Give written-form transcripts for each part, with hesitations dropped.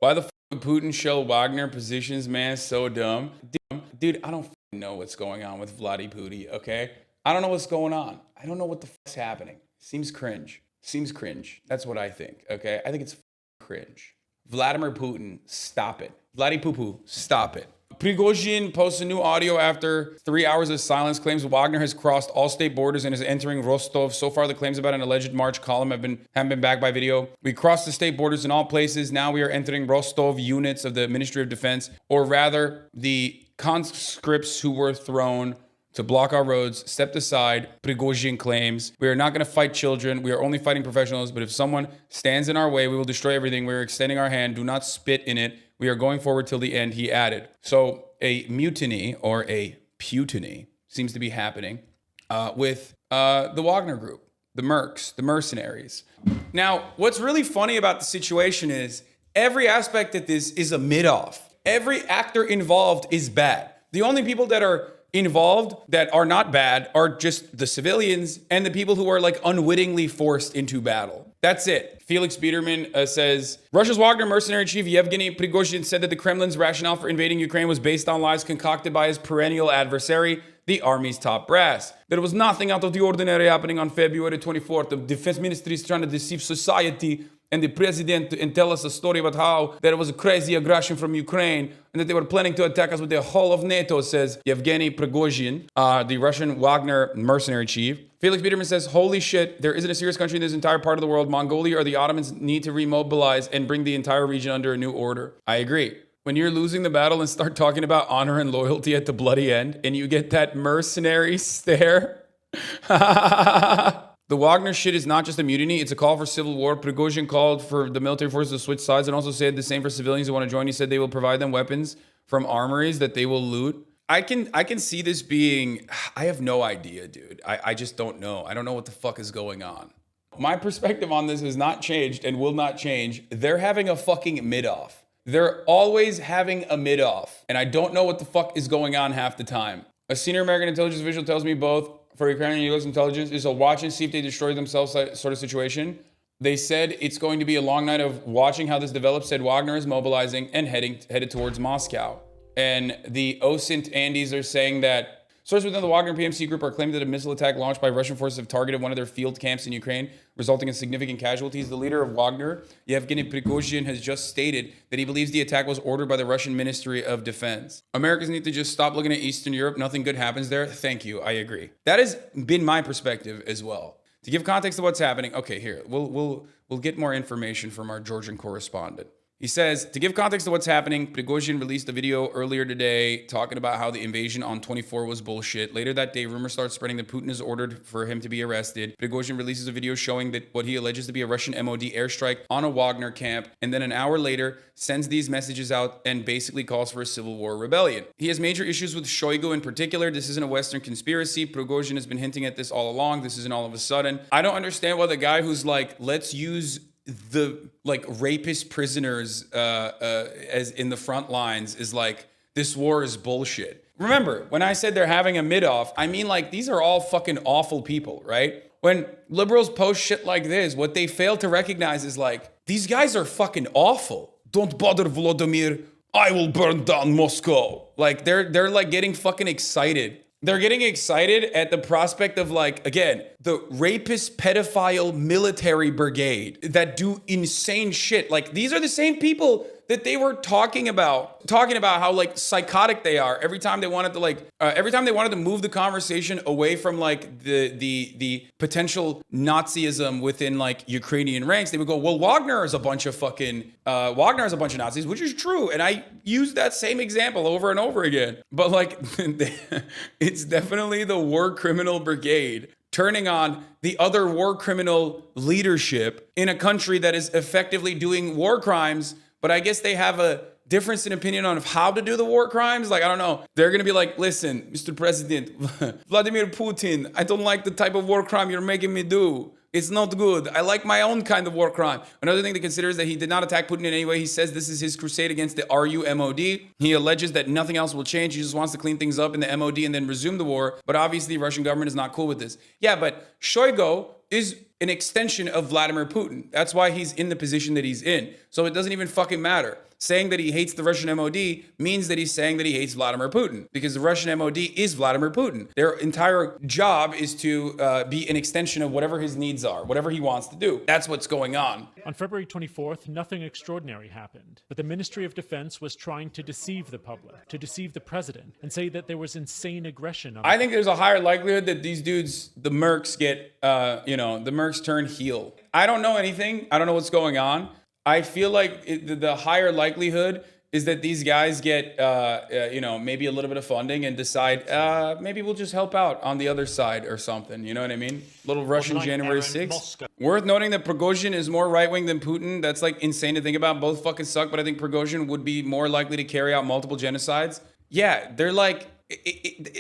Why the fuck would Putin show Wagner positions, man? So dumb. Dude, I don't know what's going on with Vladdy Putin, okay? I don't know what's going on. I don't know what the fuck's happening. Seems cringe. Seems cringe. That's what I think, okay? I think it's cringe. Vladimir Putin, stop it. Vladdy Poo-Poo, stop it. Prigozhin posts a new audio after 3 hours of silence, claims Wagner has crossed all state borders and is entering Rostov. So far, the claims about an alleged March column haven't been backed by video. We crossed the state borders in all places. Now we are entering Rostov. Units of the Ministry of Defense, or rather, the conscripts who were thrown to block our roads, stepped aside. Prigozhin claims, we are not going to fight children. We are only fighting professionals. But if someone stands in our way, we will destroy everything. We are extending our hand. Do not spit in it. We are going forward till the end, he added. So a mutiny or a putiny seems to be happening with the Wagner group, the mercs, the mercenaries. Now, what's really funny about the situation is every aspect of this is a mid-off. Every actor involved is bad. The only people that are involved that are not bad are just the civilians and the people who are like unwittingly forced into battle. That's it. Felix Biederman says, Russia's Wagner mercenary chief Yevgeny Prigozhin said that the Kremlin's rationale for invading Ukraine was based on lies concocted by his perennial adversary, the army's top brass. There was nothing out of the ordinary happening on February 24th. The defense ministry is trying to deceive society and the president and tell us a story about how there was a crazy aggression from Ukraine and that they were planning to attack us with the whole of NATO, says Yevgeny Prigozhin, the Russian Wagner mercenary chief. Felix Biederman says, holy shit, there isn't a serious country in this entire part of the world. Mongolia or the Ottomans need to remobilize and bring the entire region under a new order. I agree. When you're losing the battle and start talking about honor and loyalty at the bloody end and you get that mercenary stare. The Wagner shit is not just a mutiny, it's a call for civil war. Prigozhin called for the military forces to switch sides and also said the same for civilians who want to join. He said they will provide them weapons from armories that they will loot. I can see this being, I have no idea, dude. I just don't know. I don't know what the fuck is going on. My perspective on this has not changed and will not change. They're having a fucking mid-off. They're always having a mid-off. And I don't know what the fuck is going on half the time. A senior American intelligence official tells me both for Ukrainian and U.S. intelligence is a watch and see if they destroy themselves sort of situation. They said it's going to be a long night of watching how this develops, said Wagner is mobilizing and headed towards Moscow. And the OSINT Andes are saying that sources within the Wagner PMC group are claiming that a missile attack launched by Russian forces have targeted one of their field camps in Ukraine, resulting in significant casualties. The leader of Wagner, Yevgeny Prigozhin, has just stated that he believes the attack was ordered by the Russian Ministry of Defense. Americans need to just stop looking at Eastern Europe. Nothing good happens there. Thank you. I agree. That has been my perspective as well. To give context to what's happening, okay, here, we'll get more information from our Georgian correspondent. He says, to give context to what's happening, Prigozhin released a video earlier today talking about how the invasion on 24 was bullshit. Later that day, rumors start spreading that Putin has ordered for him to be arrested. Prigozhin releases a video showing that what he alleges to be a Russian MOD airstrike on a Wagner camp, and then an hour later sends these messages out and basically calls for a civil war rebellion. He has major issues with Shoigu in particular. This isn't a Western conspiracy. Prigozhin has been hinting at this all along. This isn't all of a sudden. I don't understand why the guy who's like, let's use the like rapist prisoners as in the front lines is like, this war is bullshit. Remember, when I said they're having a mid-off, I mean like these are all fucking awful people, right? When liberals post shit like this, what they fail to recognize is like, these guys are fucking awful. Don't bother Volodymyr. I will burn down Moscow. Like they're like getting fucking excited. They're getting excited at the prospect of like, again, the rapist pedophile military brigade that do insane shit. Like these are the same people that they were talking about how like psychotic they are every time they wanted to move the conversation away from like the potential Nazism within like Ukrainian ranks. They would go, well, Wagner is a bunch of Nazis, which is true. And I use that same example over and over again. But like, it's definitely the war criminal brigade turning on the other war criminal leadership in a country that is effectively doing war crimes. But I guess they have a difference in opinion on how to do the war crimes. Like, I don't know. They're going to be like, listen, Mr. President, Vladimir Putin, I don't like the type of war crime you're making me do. It's not good. I like my own kind of war crime. Another thing to consider is that he did not attack Putin in any way. He says this is his crusade against the RUMOD. He alleges that nothing else will change. He just wants to clean things up in the MOD and then resume the war. But obviously, the Russian government is not cool with this. Yeah, but Shoigu is an extension of Vladimir Putin. That's why he's in the position that he's in. So it doesn't even fucking matter. Saying that he hates the Russian MOD means that he's saying that he hates Vladimir Putin, because the Russian MOD is Vladimir Putin. Their entire job is to be an extension of whatever his needs are, whatever he wants to do. That's what's going on. On February 24th, nothing extraordinary happened, but the Ministry of Defense was trying to deceive the public, to deceive the president, and say that there was insane aggression. I think there's a higher likelihood that these dudes, the mercs, get, the mercs turn heel. I don't know anything. I don't know what's going on. I feel like the higher likelihood is that these guys get, maybe a little bit of funding and decide, maybe we'll just help out on the other side or something. You know what I mean? Little Russian January 6th. Worth noting that Prigozhin is more right-wing than Putin. That's like insane to think about. Both fucking suck, but I think Prigozhin would be more likely to carry out multiple genocides. Yeah, they're like...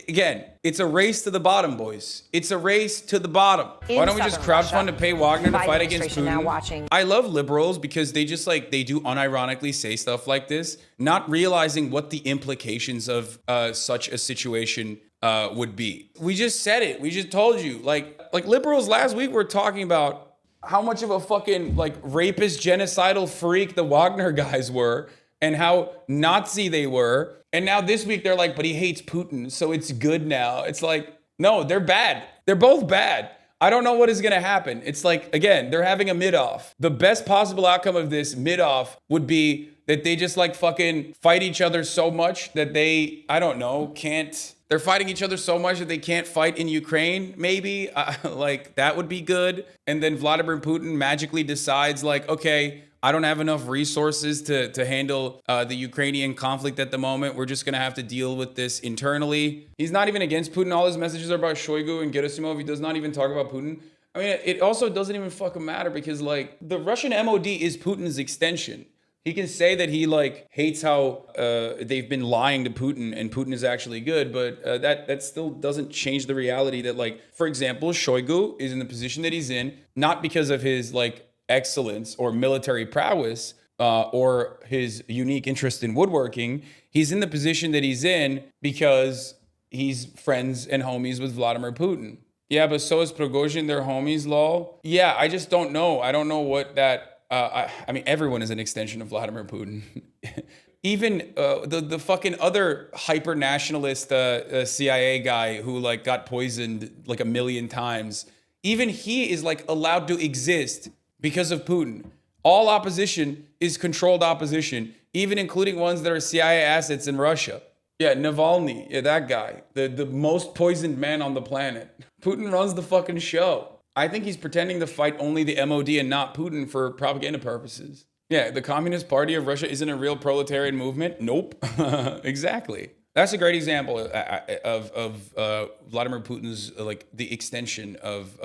Again, it's a race to the bottom, boys. It's a race to the bottom. Why don't we just crowdfund to pay Wagner to fight against Putin? I love liberals because they just they do unironically say stuff like this, not realizing what the implications of such a situation would be. We just said it. We just told you. Like liberals last week were talking about how much of a fucking rapist, genocidal freak the Wagner guys were, and how Nazi they were. And now this week they're like, but he hates Putin, so it's good now. It's like, no, they're bad. They're both bad. I don't know what is gonna happen. It's like, again, they're having a mid-off. The best possible outcome of this mid-off would be that they just fucking fight each other so much that they, I don't know, can't. They're fighting each other so much that they can't fight in Ukraine, maybe. That would be good. And then Vladimir Putin magically decides okay, I don't have enough resources to handle the Ukrainian conflict at the moment. We're just going to have to deal with this internally. He's not even against Putin. All his messages are about Shoigu and Gerasimov. He does not even talk about Putin. I mean, it also doesn't even fucking matter because the Russian MOD is Putin's extension. He can say that he hates how they've been lying to Putin and Putin is actually good, but that still doesn't change the reality that for example, Shoigu is in the position that he's in, not because of his excellence or military prowess or his unique interest in woodworking. He's in the position that he's in because he's friends and homies with Vladimir Putin. Yeah, but so is Prigozhin, their homies, lol. Yeah, I just don't know. I don't know what that... I mean, everyone is an extension of Vladimir Putin. Even the fucking other hyper-nationalist CIA guy who got poisoned a million times, even he is allowed to exist because of Putin. All opposition is controlled opposition, even including ones that are CIA assets in Russia. Yeah, Navalny, yeah, that guy, the most poisoned man on the planet. Putin runs the fucking show. I think he's pretending to fight only the MOD and not Putin for propaganda purposes. Yeah, the Communist Party of Russia isn't a real proletarian movement. Nope. Exactly. That's a great example of Vladimir Putin's the extension of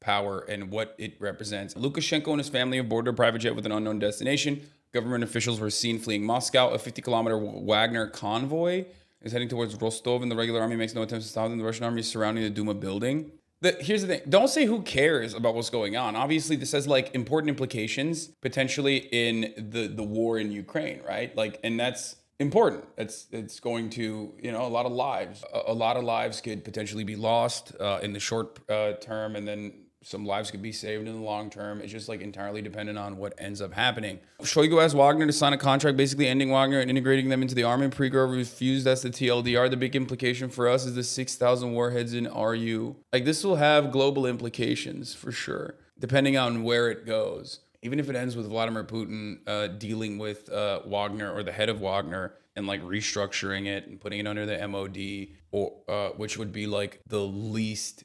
power and what it represents. Lukashenko and his family have boarded a private jet with an unknown destination. Government officials were seen fleeing Moscow. A 50-kilometer Wagner convoy is heading towards Rostov, and the regular army makes no attempts to stop them. The Russian army is surrounding the Duma building. Here's the thing. Don't say who cares about what's going on. Obviously, this has important implications potentially in the war in Ukraine, right? And that's important. It's going to, a lot of lives. A lot of lives could potentially be lost in the short term, and then some lives could be saved in the long term. It's just entirely dependent on what ends up happening. Shoigu asked Wagner to sign a contract basically ending Wagner and integrating them into the army. Prigozhin refused. That's the TLDR. The big implication for us is the 6,000 warheads in RU. This will have global implications for sure, depending on where it goes. Even if it ends with Vladimir Putin dealing with Wagner or the head of Wagner and restructuring it and putting it under the MOD, or which would be the least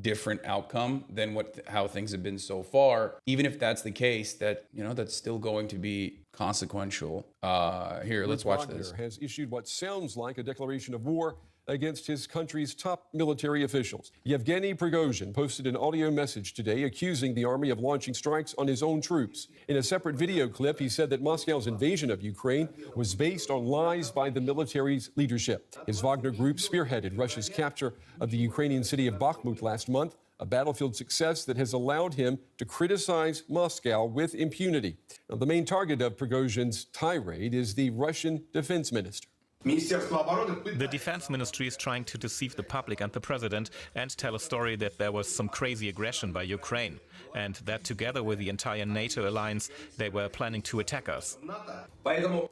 different outcome than how things have been so far. Even if that's the case, that's still going to be consequential. Here, let's watch this. Wagner has issued what sounds like a declaration of war against his country's top military officials. Yevgeny Prigozhin posted an audio message today accusing the army of launching strikes on his own troops. In a separate video clip, he said that Moscow's invasion of Ukraine was based on lies by the military's leadership. His Wagner group spearheaded Russia's capture of the Ukrainian city of Bakhmut last month, a battlefield success that has allowed him to criticize Moscow with impunity. Now, the main target of Prigozhin's tirade is the Russian defense minister. The defense ministry is trying to deceive the public and the president and tell a story that there was some crazy aggression by Ukraine and that together with the entire NATO alliance, they were planning to attack us.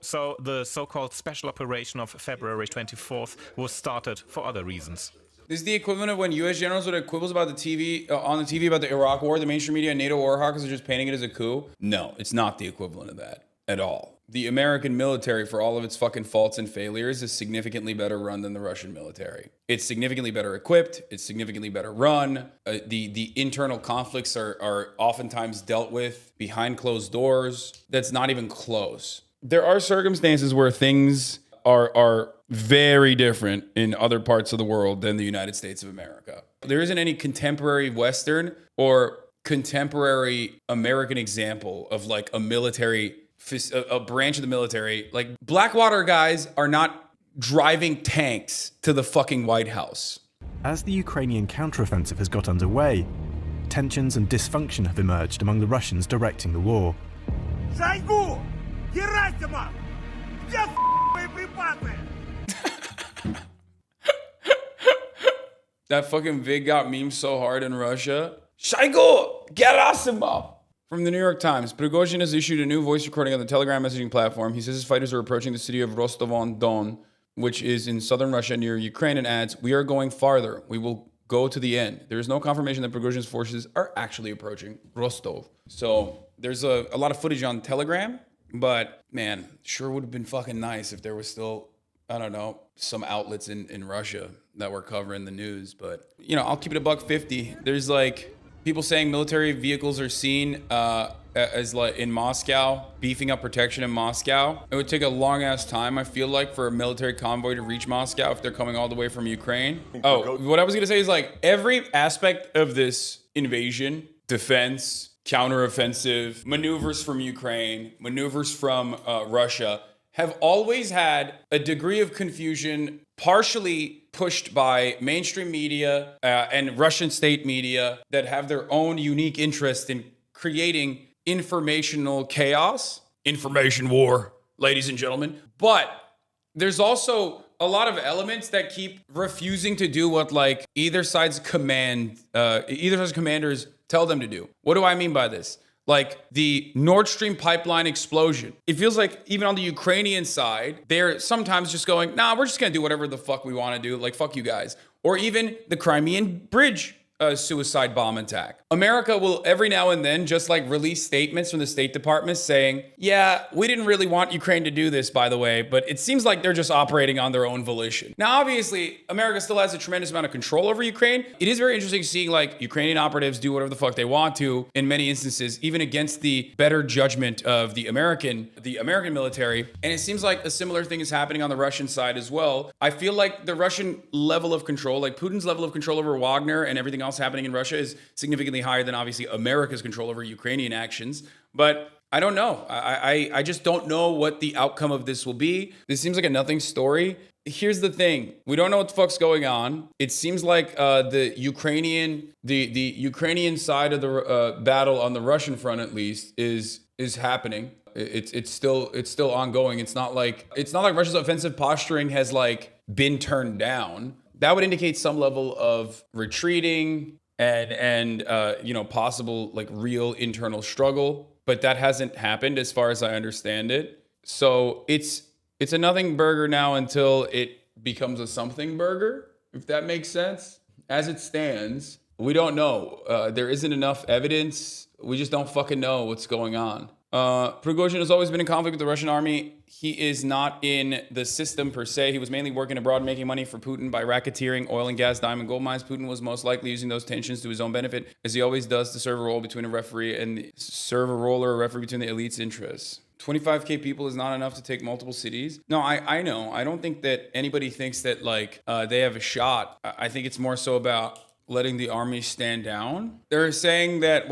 So the so-called special operation of February 24th was started for other reasons. This is the equivalent of when U.S. generals would have quibbles about the TV on the TV about the Iraq War. The mainstream media and NATO war hawkers are just painting it as a coup. No, it's not the equivalent of that at all. The American military, for all of its fucking faults and failures, is significantly better run than the Russian military. It's significantly better equipped. It's significantly better run. The internal conflicts are oftentimes dealt with behind closed doors. That's not even close. There are circumstances where things are very different in other parts of the world than the United States of America. There isn't any contemporary Western or contemporary American example of like a branch of the military. Like Blackwater guys are not driving tanks to the fucking White House. As the Ukrainian counteroffensive has got underway, tensions and dysfunction have emerged among the Russians directing the war. That fucking vid got memed so hard in Russia. Shoigu, Gerasimov! From the New York Times, Prigozhin has issued a new voice recording on the Telegram messaging platform. He says his fighters are approaching the city of Rostov-on-Don, which is in southern Russia near Ukraine, and adds, "We are going farther. We will go to the end." There is no confirmation that Prigozhin's forces are actually approaching Rostov. So there's a lot of footage on Telegram, but man, sure would have been fucking nice if there was still, I don't know, some outlets in Russia that were covering the news. But, you know, I'll keep it $150. There's like people saying military vehicles are seen as like in Moscow, beefing up protection in Moscow. It would take a long ass time, I feel like, for a military convoy to reach Moscow if they're coming all the way from Ukraine. Oh, what I was gonna say is like every aspect of this invasion, defense, counteroffensive, maneuvers from Ukraine, maneuvers from Russia, have always had a degree of confusion, partially pushed by mainstream media and Russian state media that have their own unique interest in creating informational chaos, information war, ladies and gentlemen. But there's also a lot of elements that keep refusing to do what like either side's commanders tell them to do. What do I mean by this? Like the Nord Stream pipeline explosion. It feels like even on the Ukrainian side, they're sometimes just going, nah, we're just gonna do whatever the fuck we wanna do. Like, fuck you guys. Or even the Crimean Bridge suicide bomb attack. America will every now and then just like release statements from the State Department saying, yeah, we didn't really want Ukraine to do this, by the way, but it seems like they're just operating on their own volition. Now, obviously, America still has a tremendous amount of control over Ukraine. It is very interesting seeing like Ukrainian operatives do whatever the fuck they want to in many instances, even against the better judgment of the American military. And it seems like a similar thing is happening on the Russian side as well. I feel like the Russian level of control, like Putin's level of control over Wagner and everything else happening in Russia is significantly higher than obviously America's control over Ukrainian actions. But I don't know. I just don't know what the outcome of this will be. This seems like a nothing story. Here's the thing. We don't know what the fuck's going on. It seems like the Ukrainian side of the battle on the Russian front, at least, is happening. It's still ongoing. It's not like Russia's offensive posturing has like been turned down. That would indicate some level of retreating and possible like real internal struggle, but that hasn't happened as far as I understand it. So it's a nothing burger now until it becomes a something burger, if that makes sense. As it stands, we don't know. There isn't enough evidence. We just don't fucking know what's going on. Prigozhin has always been in conflict with the Russian army. He is not in the system per se. He was mainly working abroad, making money for Putin by racketeering oil and gas, diamond, gold mines. Putin was most likely using those tensions to his own benefit, as he always does, to serve a role between a referee between the elite's interests. 25K people is not enough to take multiple cities. No, I know. I don't think that anybody thinks that like they have a shot. I think it's more so about letting the army stand down. They're saying that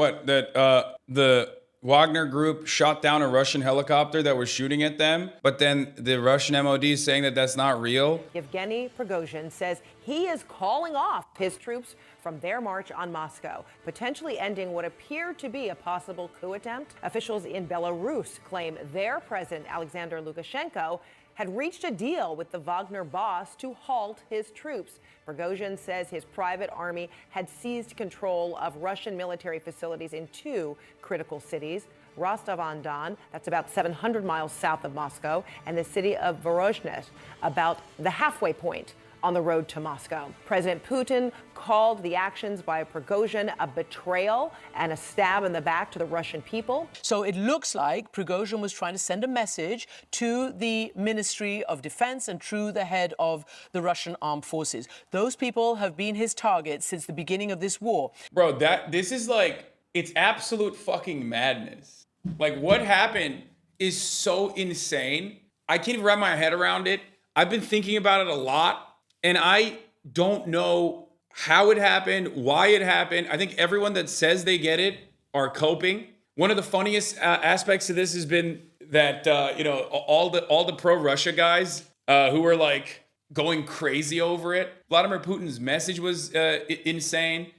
the Wagner group shot down a Russian helicopter that was shooting at them, but then the Russian MOD is saying that that's not real. Yevgeny Prigozhin says He is calling off his troops from their march on Moscow, potentially ending what appeared to be a possible coup attempt. Officials in Belarus claim their president, Alexander Lukashenko, had reached a deal with the Wagner boss to halt his troops. Prigozhin says his private army had seized control of Russian military facilities in 2 critical cities, Rostov-on-Don, that's about 700 miles south of Moscow, and the city of Voronezh, about the halfway point on the road to Moscow. President Putin called the actions by Prigozhin a betrayal and a stab in the back to the Russian people. So it looks like Prigozhin was trying to send a message to the Ministry of Defense and through the head of the Russian armed forces. Those people have been his targets since the beginning of this war. Bro, this is like, it's absolute fucking madness. Like, what happened is so insane. I can't even wrap my head around it. I've been thinking about it a lot. And I don't know how it happened, why it happened. I think everyone that says they get it are coping. One of the funniest aspects of this has been that all the pro-Russia guys who were like going crazy over it. Vladimir Putin's message was insane.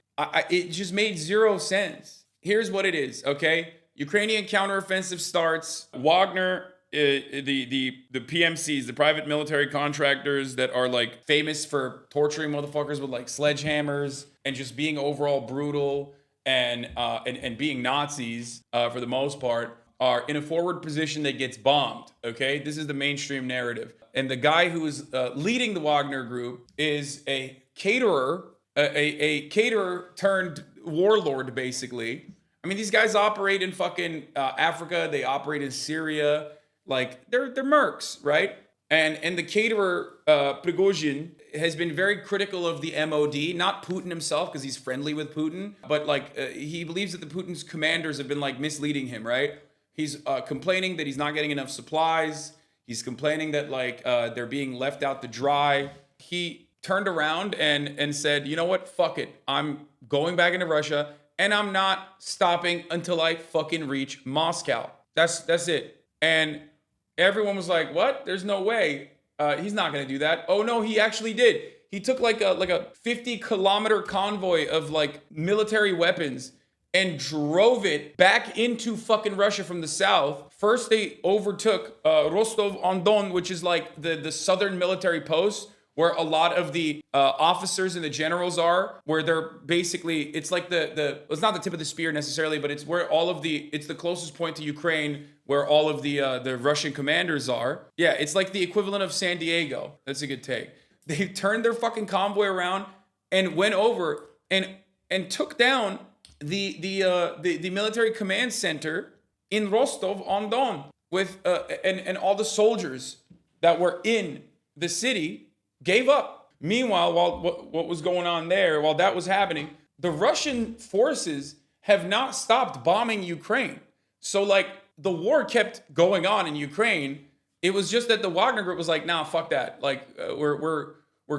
It just made zero sense. Here's what it is, okay? Ukrainian counteroffensive starts. Wagner, the PMCs, the private military contractors that are like famous for torturing motherfuckers with like sledgehammers and just being overall brutal and being Nazis for the most part, are in a forward position that gets bombed. Okay, this is the mainstream narrative. And the guy who is leading the Wagner group is a caterer, a caterer turned warlord, basically. I mean, these guys operate in fucking Africa. They operate in Syria. Like, they're mercs, right? And the caterer, Prigozhin, has been very critical of the MOD, not Putin himself, because he's friendly with Putin, but like he believes that the Putin's commanders have been like misleading him, right? He's complaining that he's not getting enough supplies. He's complaining that like they're being left out to dry. He turned around and said, you know what? Fuck it. I'm going back into Russia and I'm not stopping until I fucking reach Moscow. That's it. And everyone was like, what? There's no way. He's not going to do that. Oh no, he actually did. He took like a 50-kilometer convoy of like military weapons and drove it back into fucking Russia from the south. First, they overtook Rostov-on-Don, which is like the southern military post where a lot of the officers and the generals are, where they're basically, it's like it's not the tip of the spear necessarily, but it's where it's the closest point to Ukraine where all of the Russian commanders are. Yeah, it's like the equivalent of San Diego. That's a good take. They turned their fucking convoy around and went over and took down the military command center in Rostov-on-Don with and all the soldiers that were in the city gave up. Meanwhile, while what was going on there, while that was happening, the Russian forces have not stopped bombing Ukraine. So like the war kept going on in Ukraine. It was just that the Wagner group was like, nah, fuck that. Like we're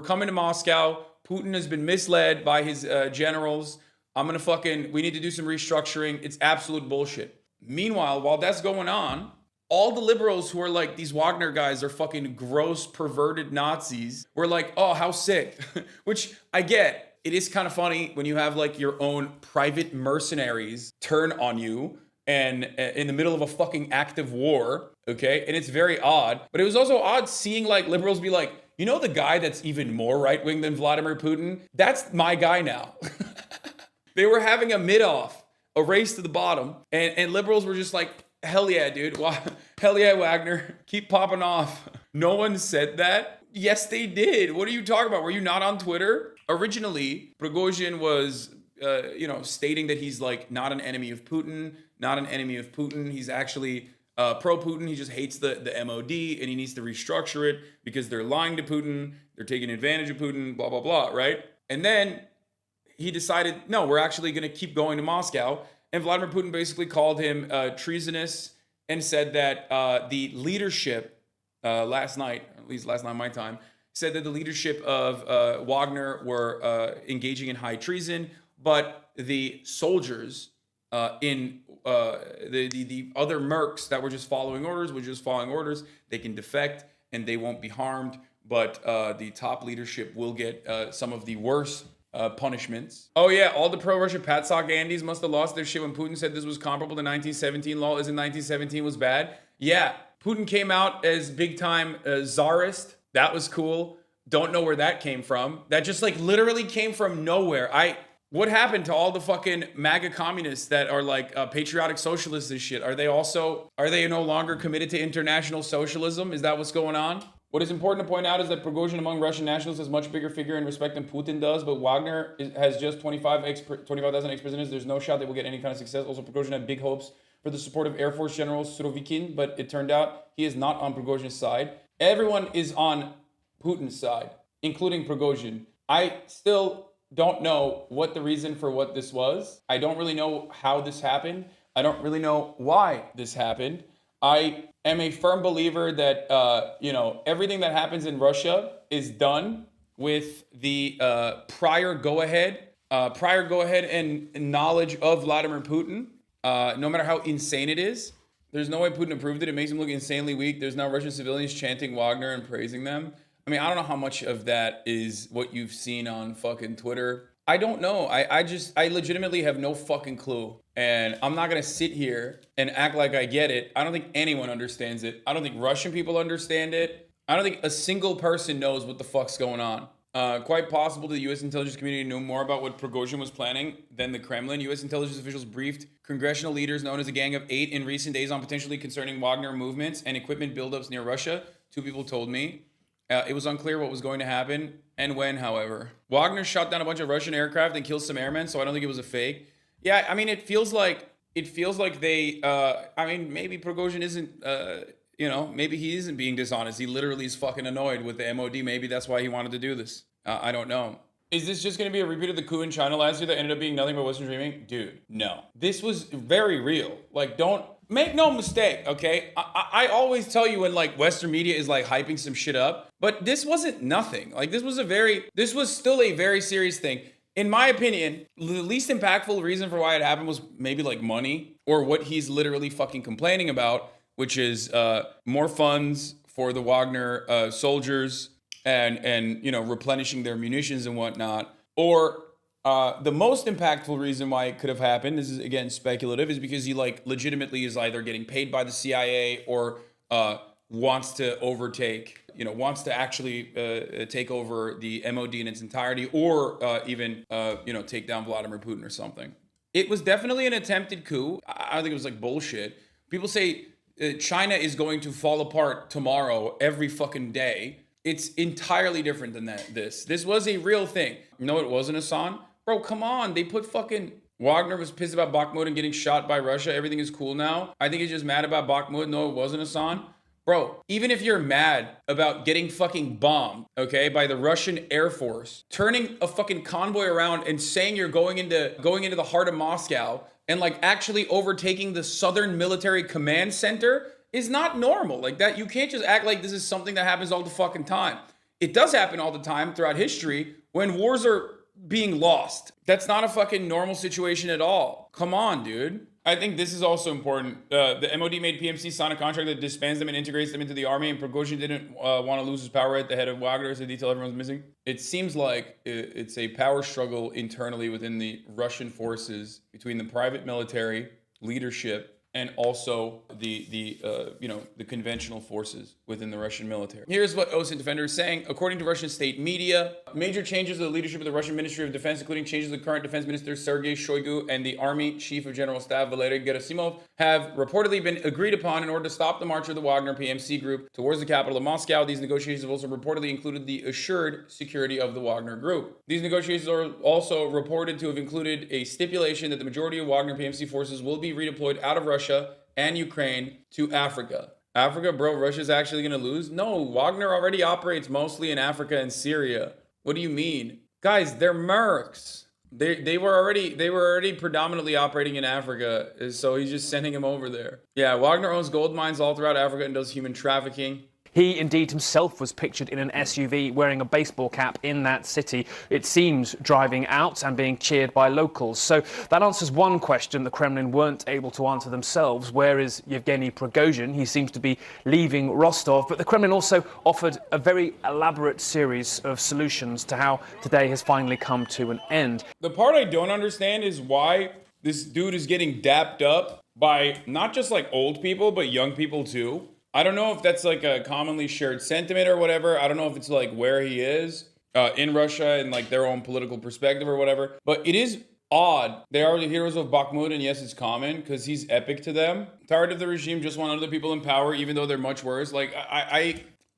coming to Moscow. Putin has been misled by his generals. We need to do some restructuring. It's absolute bullshit. Meanwhile, while that's going on, all the liberals who are like, these Wagner guys are fucking gross, perverted Nazis, were like, oh, how sick. Which I get. It is kind of funny when you have like your own private mercenaries turn on you and in the middle of a fucking active war, okay? And it's very odd. But it was also odd seeing like liberals be like, you know the guy that's even more right-wing than Vladimir Putin? That's my guy now. They were having a mid-off, a race to the bottom, and liberals were just like, hell yeah, dude. Hell yeah, Wagner. Keep popping off. No one said that. Yes, they did. What are you talking about? Were you not on Twitter? Originally, Prigozhin was, stating that he's like not an enemy of Putin, He's actually pro-Putin. He just hates the MOD and he needs to restructure it because they're lying to Putin. They're taking advantage of Putin, blah, blah, blah, right? And then he decided, no, we're actually going to keep going to Moscow. And Vladimir Putin basically called him treasonous and said that the leadership last night, at least last night my time, said that the leadership of Wagner were engaging in high treason, but the soldiers in the other mercs that were just following orders They can defect and they won't be harmed but the top leadership will get some of the worst punishments. Oh yeah, all the pro-Russia Patsock Andes must have lost their shit when Putin said this was comparable to 1917 law, as in 1917 was bad. Yeah, Putin came out as big time czarist. That was cool. Don't know where that came from. That just like literally came from nowhere. What happened to all the fucking MAGA communists that are like patriotic socialists and shit? Are they no longer committed to international socialism? Is that what's going on? What is important to point out is that Prigozhin among Russian nationalists has much bigger figure in respect than Putin does, but Wagner has just 25,000 ex-prisoners. There's no shot they will get any kind of success. Also, Prigozhin had big hopes for the support of Air Force General Surovikin, but it turned out he is not on Prigozhin's side. Everyone is on Putin's side, including Prigozhin. I still don't know what the reason for what this was. I don't really know how this happened. I don't really know why this happened. I am a firm believer that, everything that happens in Russia is done with the prior go-ahead and knowledge of Vladimir Putin, no matter how insane it is. There's no way Putin approved it. It makes him look insanely weak. There's now Russian civilians chanting Wagner and praising them. I mean, I don't know how much of that is what you've seen on fucking Twitter. I don't know. I legitimately have no fucking clue. And I'm not going to sit here and act like I get it. I don't think anyone understands it. I don't think Russian people understand it. I don't think a single person knows what the fuck's going on. Quite possible the U.S. intelligence community knew more about what Prigozhin was planning than the Kremlin. U.S. intelligence officials briefed congressional leaders known as a Gang of Eight in recent days on potentially concerning Wagner movements and equipment buildups near Russia. Two people told me. It was unclear what was going to happen and when, however. Wagner shot down a bunch of Russian aircraft and killed some airmen, so I don't think it was a fake. Yeah, I mean, it feels like they, maybe Prigozhin isn't, maybe he isn't being dishonest. He literally is fucking annoyed with the MOD. Maybe that's why he wanted to do this. I don't know. Is this just going to be a repeat of the coup in China last year that ended up being nothing but Western dreaming? Dude, no. This was very real. Like, don't make no mistake, okay? I always tell you when like Western media is like hyping some shit up, but this wasn't nothing. Like this was still a very serious thing. In my opinion, the least impactful reason for why it happened was maybe like money or what he's literally fucking complaining about, which is more funds for the Wagner soldiers and replenishing their munitions and whatnot. Or the most impactful reason why it could have happened, this is again speculative, is because he like legitimately is either getting paid by the CIA or wants to actually take over the MOD in its entirety, or even take down Vladimir Putin or something. It was definitely an attempted coup. I don't think it was like bullshit. People say China is going to fall apart tomorrow every fucking day. It's entirely different than that. This was a real thing. No, it wasn't, Hasan. Bro, come on. They put fucking... Wagner was pissed about Bakhmut and getting shot by Russia. Everything is cool now. I think he's just mad about Bakhmut. No, it wasn't, Hasan. Bro, even if you're mad about getting fucking bombed, okay, by the Russian Air Force, turning a fucking convoy around and saying you're going into the heart of Moscow and like actually overtaking the Southern Military Command Center is not normal. Like that, you can't just act like this is something that happens all the fucking time. It does happen all the time throughout history when wars are being lost. That's not a fucking normal situation at all. Come on, dude. I think this is also important. The MOD made PMC sign a contract that disbands them and integrates them into the army, and Prigozhin didn't want to lose his power at the head of Wagner. It's a detail everyone's missing. It seems like it's a power struggle internally within the Russian forces between the private military leadership and also the conventional forces within the Russian military. Here's what OSINT Defender is saying. According to Russian state media, major changes to the leadership of the Russian Ministry of Defense, including changes to the current defense minister Sergei Shoigu and the Army Chief of General Staff Valery Gerasimov, have reportedly been agreed upon in order to stop the march of the Wagner PMC group towards the capital of Moscow. These negotiations have also reportedly included the assured security of the Wagner group. These negotiations are also reported to have included a stipulation that the majority of Wagner PMC forces will be redeployed out of Russia and Ukraine to Africa. Africa, bro, Russia's actually going to lose? No, Wagner already operates mostly in Africa and Syria. What do you mean? Guys, they're mercs. They were already predominantly operating in Africa, so he's just sending them over there. Yeah, Wagner owns gold mines all throughout Africa and does human trafficking. He indeed himself was pictured in an SUV wearing a baseball cap in that city, it seems driving out and being cheered by locals. So that answers one question the Kremlin weren't able to answer themselves. Where is Yevgeny Prigozhin? He seems to be leaving Rostov. But the Kremlin also offered a very elaborate series of solutions to how today has finally come to an end. The part I don't understand is why this dude is getting dapped up by not just like old people, but young people too. I don't know if that's like a commonly shared sentiment or whatever. I don't know if it's like where he is in Russia and like their own political perspective or whatever. But it is odd. They are the heroes of Bakhmut, and yes, it's common because he's epic to them. Tired of the regime, just want other people in power, even though they're much worse. Like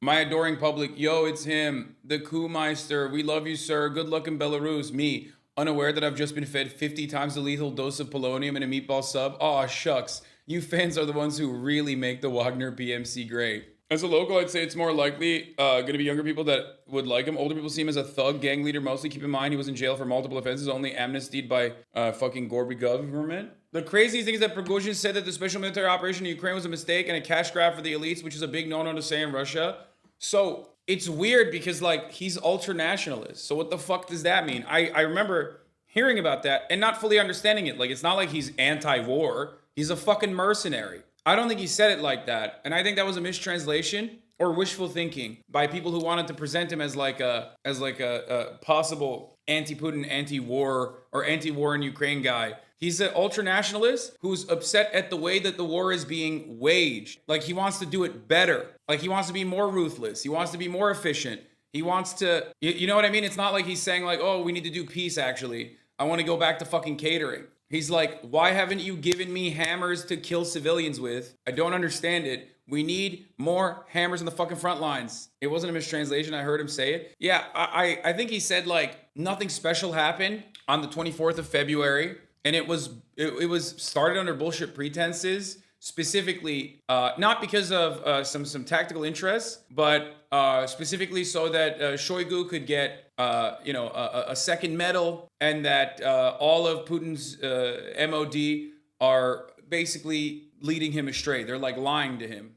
my adoring public, yo, it's him, the Coup Meister. We love you, sir. Good luck in Belarus. Me, unaware that I've just been fed 50 times the lethal dose of polonium in a meatball sub. Aw, shucks. You fans are the ones who really make the Wagner PMC great. As a local, I'd say it's more likely going to be younger people that would like him. Older people see him as a thug gang leader mostly. Keep in mind, he was in jail for multiple offenses, only amnestied by fucking Gorby government. The craziest thing is that Prigozhin said that the special military operation in Ukraine was a mistake and a cash grab for the elites, which is a big no-no to say in Russia. So it's weird because, like, he's ultra-nationalist. So what the fuck does that mean? I remember hearing about that and not fully understanding it. Like, it's not like he's anti-war. He's a fucking mercenary. I don't think he said it like that. And I think that was a mistranslation or wishful thinking by people who wanted to present him as like a possible anti-Putin, anti-war, or anti-war in Ukraine guy. He's an ultra-nationalist who's upset at the way that the war is being waged. Like, he wants to do it better. Like, he wants to be more ruthless. He wants to be more efficient. He wants to, you know what I mean? It's not like he's saying like, oh, we need to do peace, actually. I want to go back to fucking catering. He's like, why haven't you given me hammers to kill civilians with? I don't understand it. We need more hammers on the fucking front lines. It wasn't a mistranslation. I heard him say it. Yeah, I think he said like nothing special happened on the 24th of February. And it was started under bullshit pretenses, specifically not because of some tactical interests, but specifically so that Shoigu could get a second medal, and that all of Putin's MOD are basically leading him astray. They're like lying to him.